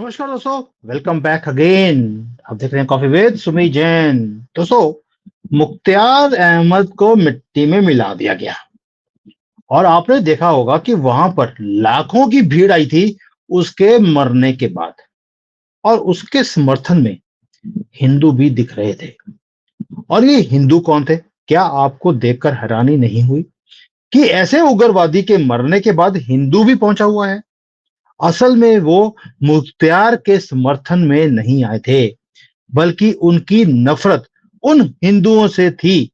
नमस्कार दोस्तों, welcome back again. आप देख रहे हैं कॉफी विद सुमी जैन। दोस्तों, मुख्तार अहमद को मिट्टी में मिला दिया गया और आपने देखा होगा कि वहां पर लाखों की भीड़ आई थी उसके मरने के बाद। और उसके समर्थन में हिंदू भी दिख रहे थे। और ये हिंदू कौन थे? क्या आपको देखकर हैरानी नहीं हुई कि ऐसे उग्रवादी के मरने के बाद हिंदू भी पहुंचा हुआ है? असल में वो मुख्तार के समर्थन में नहीं आए थे, बल्कि उनकी नफरत उन हिंदुओं से थी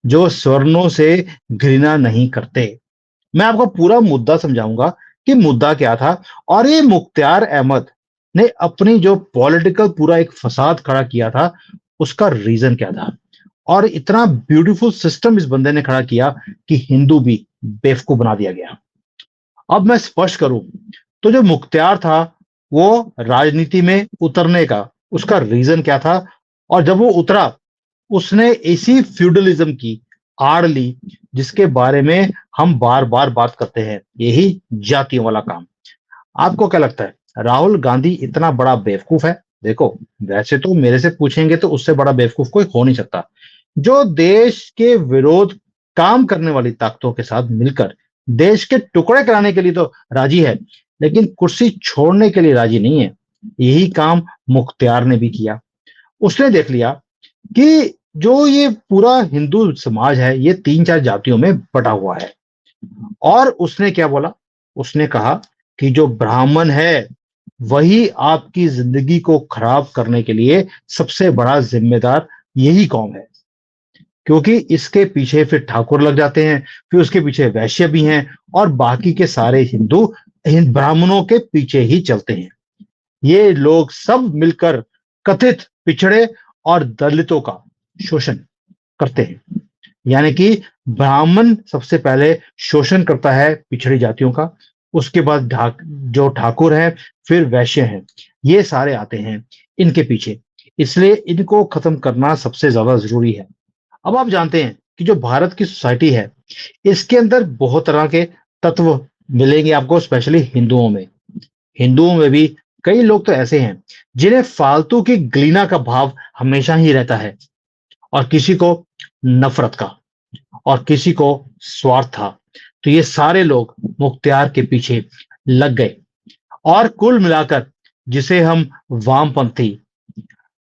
जो स्वर्णों से घृणा नहीं करते। मैं आपको पूरा मुद्दा समझाऊंगा कि मुद्दा क्या था और ये मुख्तार अहमद ने अपनी जो पॉलिटिकल पूरा एक फसाद खड़ा किया था उसका रीजन क्या था। और इतना ब्यूटीफुल सिस्टम इस बंदे ने खड़ा किया कि हिंदू भी बेवकूफ बना दिया गया। अब मैं स्पष्ट करूं तो जो मुख्तार था वो राजनीति में उतरने का उसका रीजन क्या था? और जब वो उतरा उसने इसी फ्यूडलिज्म की आड़ ली जिसके बारे में हम बार बार बात करते हैं, यही जातियों वाला काम। आपको क्या लगता है राहुल गांधी इतना बड़ा बेवकूफ है? देखो, वैसे तो मेरे से पूछेंगे तो उससे बड़ा बेवकूफ कोई हो नहीं सकता, जो देश के विरोध काम करने वाली ताकतों के साथ मिलकर देश के टुकड़े कराने के लिए तो राजी है, लेकिन कुर्सी छोड़ने के लिए राजी नहीं है। यही काम मुख्तार ने भी किया। उसने देख लिया कि जो ये पूरा हिंदू समाज है ये तीन चार जातियों में बटा हुआ है। और उसने क्या बोला? उसने कहा कि जो ब्राह्मण है वही आपकी जिंदगी को खराब करने के लिए सबसे बड़ा जिम्मेदार यही कौम है, क्योंकि इसके पीछे फिर ठाकुर लग जाते हैं, फिर उसके पीछे वैश्य भी हैं और बाकी के सारे हिंदू ब्राह्मणों के पीछे ही चलते हैं। ये लोग सब मिलकर कथित पिछड़े और दलितों का शोषण करते हैं। यानी कि ब्राह्मण सबसे पहले शोषण करता है पिछड़ी जातियों का, उसके बाद जो ठाकुर है, फिर वैश्य हैं, ये सारे आते हैं इनके पीछे। इसलिए इनको खत्म करना सबसे ज्यादा जरूरी है। अब आप जानते हैं कि जो भारत की सोसाइटी है इसके अंदर बहुत तरह के तत्व मिलेंगे आपको, स्पेशली हिंदुओं में। हिंदुओं में भी कई लोग तो ऐसे हैं जिन्हें फालतू की ग्लीना का भाव हमेशा ही रहता है, और किसी को नफरत का, और किसी को स्वार्थ था। तो ये सारे लोग मुख्तार के पीछे लग गए और कुल मिलाकर जिसे हम वामपंथी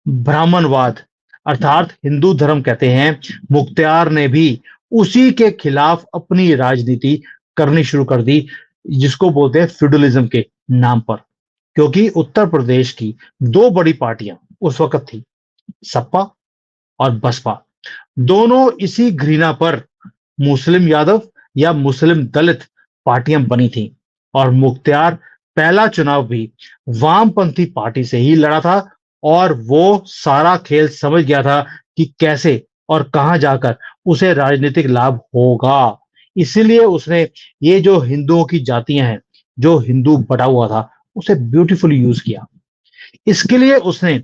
ब्राह्मणवाद अर्थात हिंदू धर्म कहते हैं, मुख्तार ने भी उसी के खिलाफ अपनी राजनीति करनी शुरू कर दी, जिसको बोलते हैं फ्यूडलिज्म के नाम पर। क्योंकि उत्तर प्रदेश की दो बड़ी पार्टियां उस वक्त थी, सपा और बसपा। दोनों इसी घृणा पर मुस्लिम यादव या मुस्लिम दलित पार्टियां बनी थी। और मुख्तार पहला चुनाव भी वामपंथी पार्टी से ही लड़ा था और वो सारा खेल समझ गया था कि कैसे और कहां जाकर उसे राजनीतिक लाभ होगा। इसीलिए उसने ये जो हिंदुओं की जातियां हैं, जो हिंदू बटा हुआ था, उसे ब्यूटीफुली यूज किया। इसके लिए उसने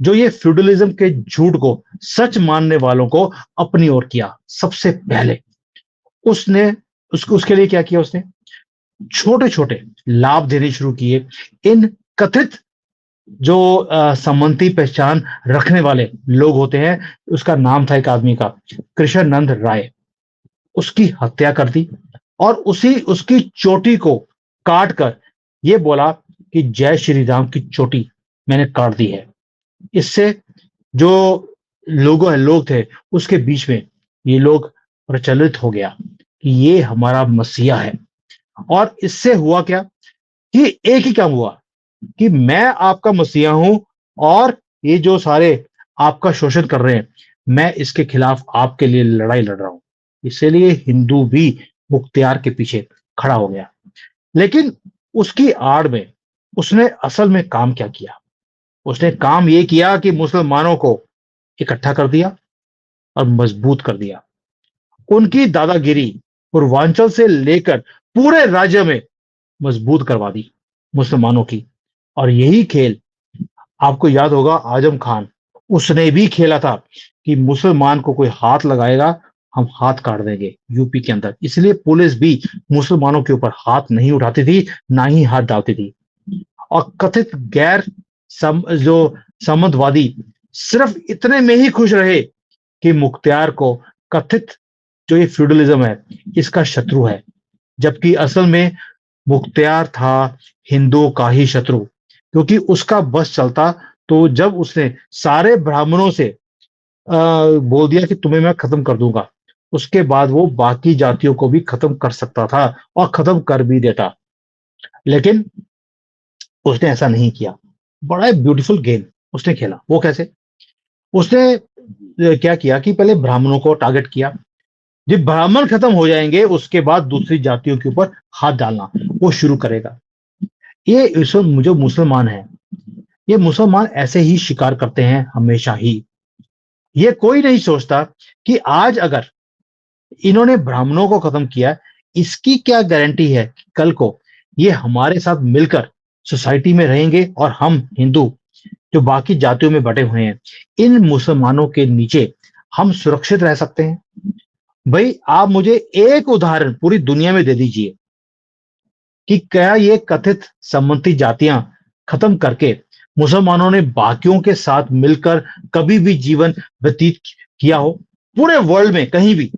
जो ये फ्यूडलिज्म के झूठ को सच मानने वालों को अपनी ओर किया। सबसे पहले उसने उसके लिए क्या किया? उसने छोटे छोटे लाभ देने शुरू किए इन कथित जो समंती पहचान रखने वाले लोग होते हैं। उसका नाम था एक आदमी का, कृष्ण नंद राय। उसकी हत्या कर दी और उसकी चोटी को काट कर ये बोला कि जय श्री राम की चोटी मैंने काट दी है। इससे जो लोग थे उसके बीच में ये लोग प्रचलित हो गया कि ये हमारा मसीहा है। और इससे हुआ क्या कि एक ही काम हुआ कि मैं आपका मसीहा हूं और ये जो सारे आपका शोषण कर रहे हैं, मैं इसके खिलाफ आपके लिए लड़ाई लड़ रहा हूं। इसीलिए हिंदू भी मुख्तार के पीछे खड़ा हो गया। लेकिन उसकी आड़ में उसने असल में काम क्या किया? उसने काम ये किया कि मुसलमानों को इकट्ठा कर दिया और मजबूत कर दिया। उनकी दादागिरी पूर्वांचल से लेकर पूरे राज्य में मजबूत करवा दी मुसलमानों की। और यही खेल आपको याद होगा, आजम खान उसने भी खेला था कि मुसलमान को कोई हाथ लगाएगा हम हाथ काट देंगे यूपी के अंदर। इसलिए पुलिस भी मुसलमानों के ऊपर हाथ नहीं उठाती थी, ना ही हाथ डालती थी। और कथित गैर जो सामंतवादी सिर्फ इतने में ही खुश रहे कि मुख्तियार को कथित जो ये फ्यूडलिज्म है इसका शत्रु है, जबकि असल में मुख्तियार था हिंदुओं का ही शत्रु, क्योंकि उसका बस चलता तो जब उसने सारे ब्राह्मणों से बोल दिया कि तुम्हें मैं खत्म कर दूंगा, उसके बाद वो बाकी जातियों को भी खत्म कर सकता था और खत्म कर भी देता। लेकिन उसने ऐसा नहीं किया। बड़ा ब्यूटीफुल गेम उसने खेला। वो कैसे? उसने क्या किया कि पहले ब्राह्मणों को टारगेट किया। जब ब्राह्मण खत्म हो जाएंगे उसके बाद दूसरी जातियों के ऊपर हाथ डालना वो शुरू करेगा। ये जो मुसलमान है, ये मुसलमान ऐसे ही शिकार करते हैं हमेशा ही। ये कोई नहीं सोचता कि आज अगर इन्होंने ब्राह्मणों को खत्म किया, इसकी क्या गारंटी है कि कल को ये हमारे साथ मिलकर सोसाइटी में रहेंगे और हम हिंदू जो बाकी जातियों में बटे हुए हैं इन मुसलमानों के नीचे हम सुरक्षित रह सकते हैं। भाई आप मुझे एक उदाहरण पूरी दुनिया में दे दीजिए कि क्या ये कथित सम्मति जातियां खत्म करके मुसलमानों ने बाकियों के साथ मिलकर कभी भी जीवन व्यतीत किया हो। पूरे वर्ल्ड में कहीं भी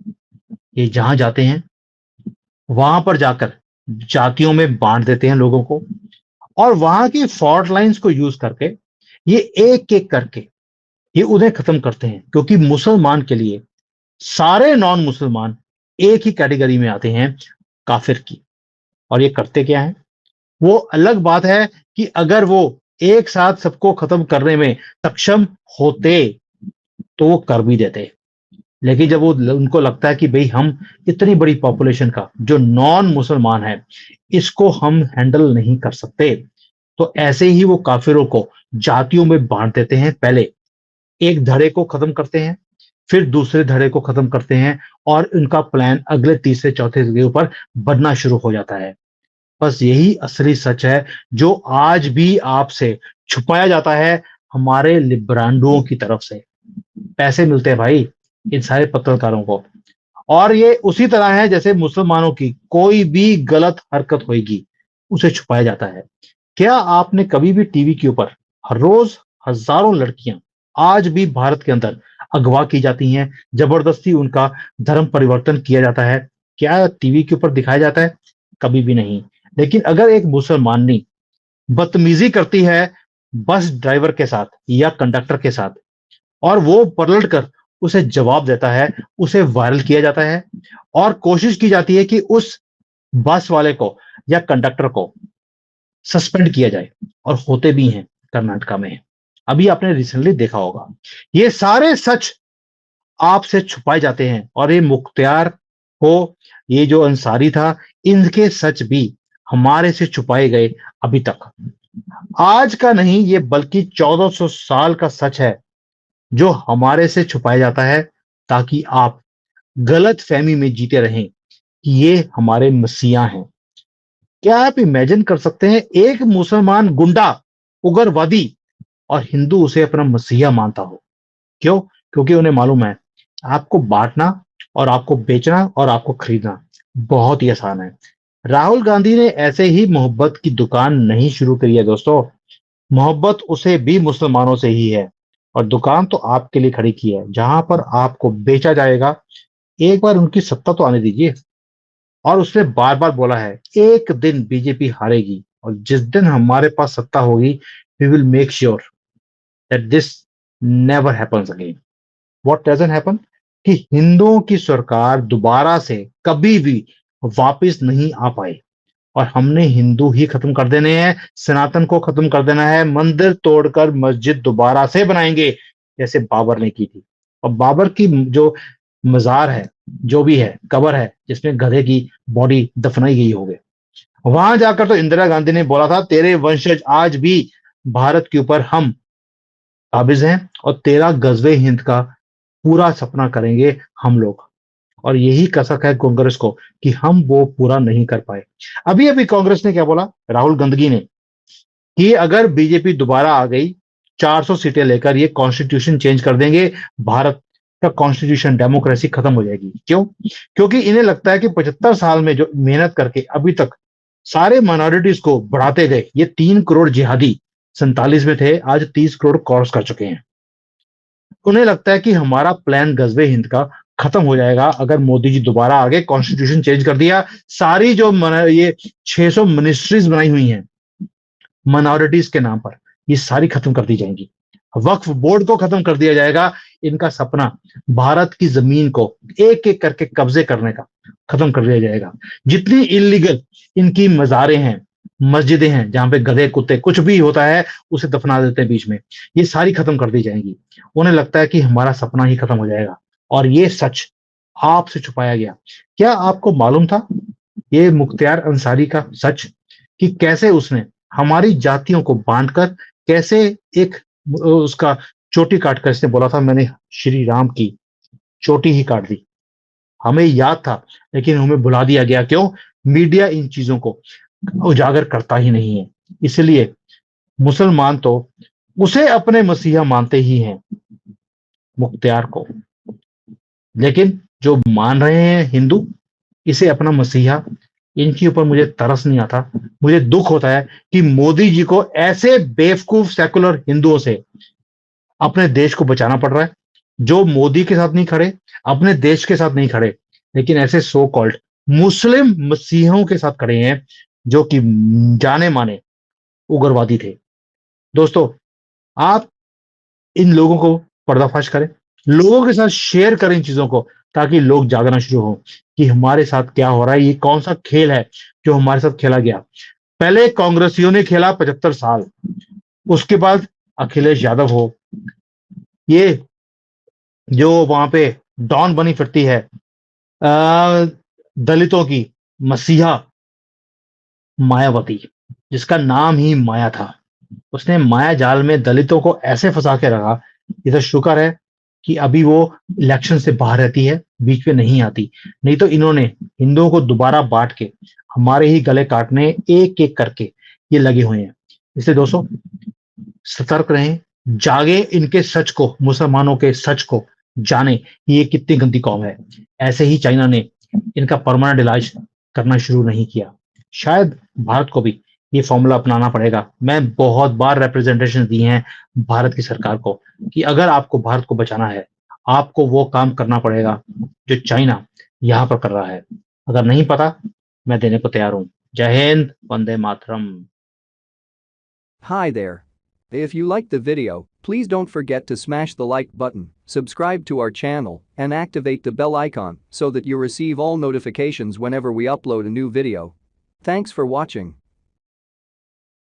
ये जहां जाते हैं वहां पर जाकर जातियों में बांट देते हैं लोगों को, और वहां की फॉल्ट लाइंस को यूज करके ये एक एक करके ये उन्हें खत्म करते हैं, क्योंकि मुसलमान के लिए सारे नॉन मुसलमान एक ही कैटेगरी में आते हैं, काफिर की। और ये करते क्या है? वो अलग बात है कि अगर वो एक साथ सबको खत्म करने में सक्षम होते तो वो कर भी देते, लेकिन जब वो उनको लगता है कि भाई हम इतनी बड़ी पॉपुलेशन का जो नॉन मुसलमान है इसको हम हैंडल नहीं कर सकते, तो ऐसे ही वो काफिरों को जातियों में बांट देते हैं। पहले एक धड़े को खत्म करते हैं, फिर दूसरे धड़े को खत्म करते हैं, और उनका प्लान अगले तीसरे चौथे के ऊपर बनना शुरू हो जाता है। बस यही असली सच है जो आज भी आपसे छुपाया जाता है हमारे लिब्रांडुओं की तरफ से। पैसे मिलते हैं भाई इन सारे पत्रकारों को, और ये उसी तरह है जैसे मुसलमानों की कोई भी गलत हरकत होगी उसे छुपाया जाता है। क्या आपने कभी भी टीवी के ऊपर हर रोज हजारों लड़कियां आज भी भारत के अंदर अगवा की जाती हैं, जबरदस्ती उनका धर्म परिवर्तन किया जाता है? क्या टीवी के ऊपर दिखाया जाता है? कभी भी नहीं। लेकिन अगर एक मुसलमानी बदतमीजी करती है बस ड्राइवर के साथ या कंडक्टर के साथ और वो पलट कर उसे जवाब देता है, उसे वायरल किया जाता है और कोशिश की जाती है कि उस बस वाले को या कंडक्टर को सस्पेंड किया जाए, और होते भी हैं कर्नाटका में। अभी आपने रिसेंटली देखा होगा। ये सारे सच आपसे छुपाए जाते हैं, और ये मुख्तियार हो, ये जो अंसारी था, इनके सच भी हमारे से छुपाए गए अभी तक। आज का नहीं ये बल्कि 1400 साल का सच है जो हमारे से छुपाया जाता है, ताकि आप गलत फहमी में जीते रहें कि ये हमारे मसीहा हैं। क्या आप इमेजिन कर सकते हैं एक मुसलमान गुंडा, उग्रवादी, और हिंदू उसे अपना मसीहा मानता हो? क्यों? क्योंकि उन्हें मालूम है आपको बांटना और आपको बेचना और आपको खरीदना बहुत ही आसान है। राहुल गांधी ने ऐसे ही मोहब्बत की दुकान नहीं शुरू करी है दोस्तों। मोहब्बत उसे भी मुसलमानों से ही है, और दुकान तो आपके लिए खड़ी की है जहां पर आपको बेचा जाएगा। एक बार उनकी सत्ता तो आने दीजिए। और उसने बार बार बोला है एक दिन बीजेपी हारेगी, और जिस दिन हमारे पास सत्ता होगी we will make sure that this never happens again. What doesn't happen? कि हिंदुओं की सरकार दोबारा से कभी भी वापस नहीं आ पाए, और हमने हिंदू ही खत्म कर देने हैं, सनातन को खत्म कर देना है, मंदिर तोड़कर मस्जिद दोबारा से बनाएंगे जैसे बाबर ने की थी। और बाबर की जो मजार है, जो भी है, कबर है जिसमें गधे की बॉडी दफनाई गई होगी, वहां जाकर तो इंदिरा गांधी ने बोला था तेरे वंशज आज भी भारत के ऊपर हम काबिज हैं, और तेरा गजवे हिंद का पूरा सपना करेंगे हम लोग। और यही कसक है कांग्रेस को कि हम वो पूरा नहीं कर पाए। अभी अभी कांग्रेस ने क्या बोला, राहुल गांधी ने, कि अगर बीजेपी दोबारा आ गई 400 सीटें लेकर ये कॉन्स्टिट्यूशन चेंज कर देंगे, भारत का कॉन्स्टिट्यूशन डेमोक्रेसी खत्म हो जाएगी। क्यों? क्योंकि इन्हें लगता है कि 75 साल में जो मेहनत करके अभी तक सारे माइनॉरिटीज को बढ़ाते गए। ये 3 करोड़ जिहादी 47 में थे, आज 30 करोड़ क्रॉस कर चुके हैं। उन्हें लगता है कि हमारा प्लान गजबे हिंद का खत्म हो जाएगा अगर मोदी जी दोबारा आगे कॉन्स्टिट्यूशन चेंज कर दिया। सारी जो ये 600 मिनिस्ट्रीज बनाई हुई हैं माइनॉरिटीज के नाम पर, ये सारी खत्म कर दी जाएंगी। वक्फ बोर्ड को खत्म कर दिया जाएगा। इनका सपना भारत की जमीन को एक एक करके कब्जे करने का खत्म कर दिया जाएगा। जितनी इलीगल इनकी मजारें हैं, मस्जिदें हैं, जहां पे गधे कुत्ते कुछ भी होता है उसे दफना देते हैं बीच में, ये सारी खत्म कर दी जाएंगी। उन्हें लगता है कि हमारा सपना ही खत्म हो जाएगा और ये सच आपसे छुपाया गया। क्या आपको मालूम था ये मुख्तियार अंसारी का सच, कि कैसे उसने हमारी जातियों को बांधकर कैसे एक उसका चोटी काटकर इसने बोला था मैंने श्री राम की चोटी ही काट दी। हमें याद था लेकिन हमें भुला दिया गया। क्यों? मीडिया इन चीजों को उजागर करता ही नहीं है। इसलिए मुसलमान तो उसे अपने मसीहा मानते ही हैं, मुख्तियार को, लेकिन जो मान रहे हैं हिंदू इसे अपना मसीहा, इनके ऊपर मुझे तरस नहीं आता। मुझे दुख होता है कि मोदी जी को ऐसे बेवकूफ सेकुलर हिंदुओं से अपने देश को बचाना पड़ रहा है, जो मोदी के साथ नहीं खड़े, अपने देश के साथ नहीं खड़े, लेकिन ऐसे सो कॉल्ड मुस्लिम मसीहों के साथ खड़े हैं जो कि जाने माने उग्रवादी थे। दोस्तों, आप इन लोगों को पर्दाफाश करें, लोगों के साथ शेयर करें इन चीजों को, ताकि लोग जागना शुरू हो कि हमारे साथ क्या हो रहा है, ये कौन सा खेल है जो हमारे साथ खेला गया। पहले कांग्रेसियों ने खेला 75 साल, उसके बाद अखिलेश यादव हो, ये जो वहां पे डॉन बनी फिरती है दलितों की मसीहा मायावती, जिसका नाम ही माया था, उसने माया जाल में दलितों को ऐसे फंसा के रखा। इधर शुक्र है कि अभी वो इलेक्शन से बाहर रहती है, बीच में नहीं आती, नहीं तो इन्होंने हिंदुओं को दोबारा बांट के हमारे ही गले काटने एक एक करके ये लगे हुए हैं। इसलिए दोस्तों सतर्क रहें, जागे, इनके सच को, मुसलमानों के सच को जाने ये कितनी गंदी कौम है। ऐसे ही चाइना ने इनका परमानेंट इलाज करना शुरू नहीं किया, शायद भारत को भी ये फॉर्मूला अपनाना पड़ेगा। मैं बहुत बार रिप्रेजेंटेशन दी हैं भारत की सरकार को कि अगर आपको भारत को बचाना है, आपको वो काम करना पड़ेगा जो चाइना यहां पर कर रहा है। अगर नहीं पता, मैं देने को तैयार हूं। जय Hind, Vande Mataram. Hi there. If you liked the video, please don't forget to smash the like button, subscribe to our channel, and activate the bell icon so that you receive all notifications whenever we upload a new video. Thanks for watching.